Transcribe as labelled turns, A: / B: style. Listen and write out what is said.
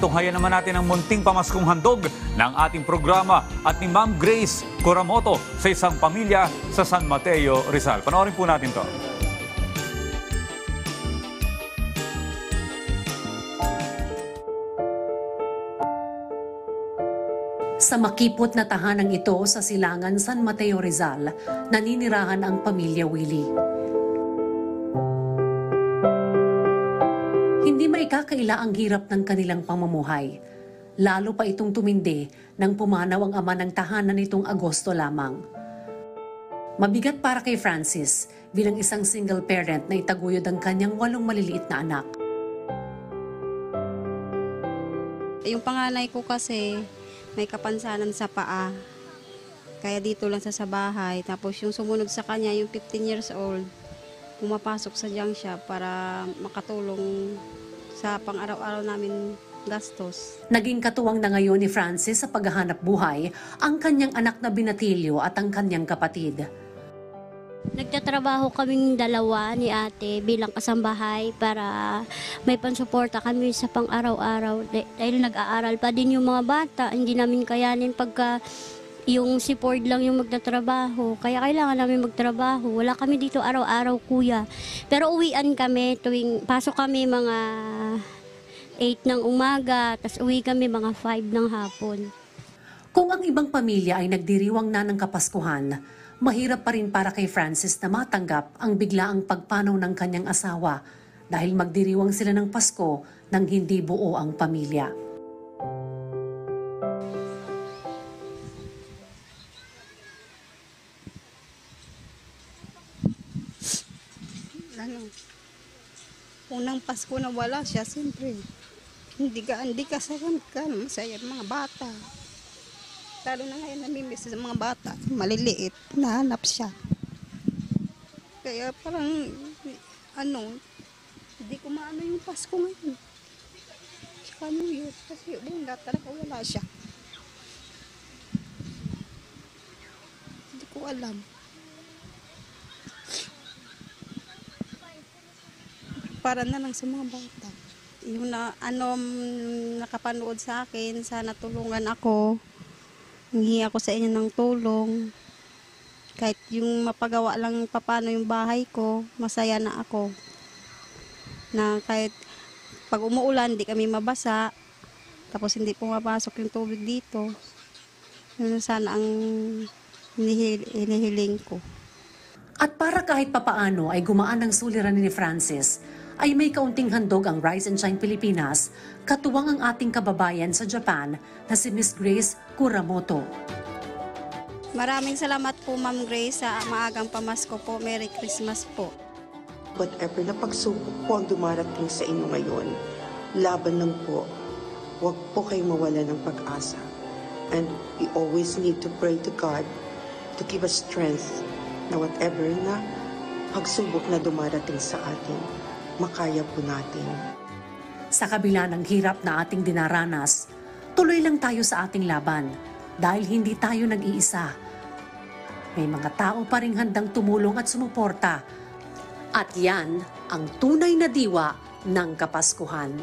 A: Tunghayan naman natin ang munting pamaskong handog ng ating programa at ni Ma'am Grace Kuramoto sa isang pamilya sa San Mateo, Rizal. Panoorin po natin to.
B: Sa makipot na tahanang ito sa Silangan, San Mateo, Rizal, naninirahan ang pamilya Willie. Hindi maikakaila ang hirap ng kanilang pamumuhay. Lalo pa itong tumindi nang pumanaw ang ama ng tahanan nitong Agosto lamang. Mabigat para kay Francis bilang isang single parent na itaguyod ang kanyang 8 maliliit na anak.
C: Yung panganay ko kasi may kapansanan sa paa. Kaya dito lang sa bahay. Tapos yung sumunod sa kanya, yung 15 years old, pumapasok sa junk shop para makatulong sa pang-araw-araw namin gastos.
B: Naging katuwang na ngayon ni Francis sa paghahanap buhay ang kanyang anak na binatilyo at ang kanyang kapatid.
D: Nagtatrabaho kaming dalawa ni ate bilang kasambahay para may pansuporta kami sa pang-araw-araw. Dahil nag-aaral pa din yung mga bata, hindi namin kayanin pagka yung si Ford lang yung magtatrabaho. Kaya kailangan namin magtrabaho. Wala kami dito araw-araw, kuya. Pero uwian kami, tuwing pasok kami mga 8 ng umaga, tas uwi kami mga 5 ng hapon.
B: Kung ang ibang pamilya ay nagdiriwang na ng Kapaskuhan, mahirap pa rin para kay Francis na matanggap ang biglaang pagpanaw ng kanyang asawa dahil magdiriwang sila ng Pasko nang hindi buo ang pamilya.
C: Unang Pasko na wala siya, siyempre. Hindi ka masaya mga bata. Lalo na ngayon namimiss sa mga bata, maliliit, nahanap siya. Kaya parang, hindi ko maano yung Pasko ngayon. Tsaka New Year, kasi yun, talaga wala siya. Hindi ko alam. Para na lang sa mga bata. Yung nakapanood sa akin, sana tulungan ako. Nanghihingi ako sa inyo ng tulong. Kahit yung mapagawa lang paano yung bahay ko, masaya na ako. Na kahit pag umuulan, hindi kami mabasa. Tapos hindi pumapasok yung tubig dito. Yun sana ang hinihiling ko.
B: At para kahit papaano ay gumaan ang suliranin ni Francis, ay may kaunting handog ang Rise and Shine Pilipinas, katuwang ang ating kababayan sa Japan na si Miss Grace Kuramoto.
C: Maraming salamat po, Ma'am Grace, sa maagang pamasko po. Merry Christmas po.
E: Whatever na pagsubok po ang dumarating sa inyo ngayon, laban lang po. Huwag po kayong mawala ng pag-asa. And we always need to pray to God to give us strength na whatever na pagsubok na dumarating sa atin, makaya po natin.
B: Sa kabila ng hirap na ating dinaranas, tuloy lang tayo sa ating laban dahil hindi tayo nag-iisa. May mga tao pa ring handang tumulong at sumuporta. At yan ang tunay na diwa ng Kapaskuhan.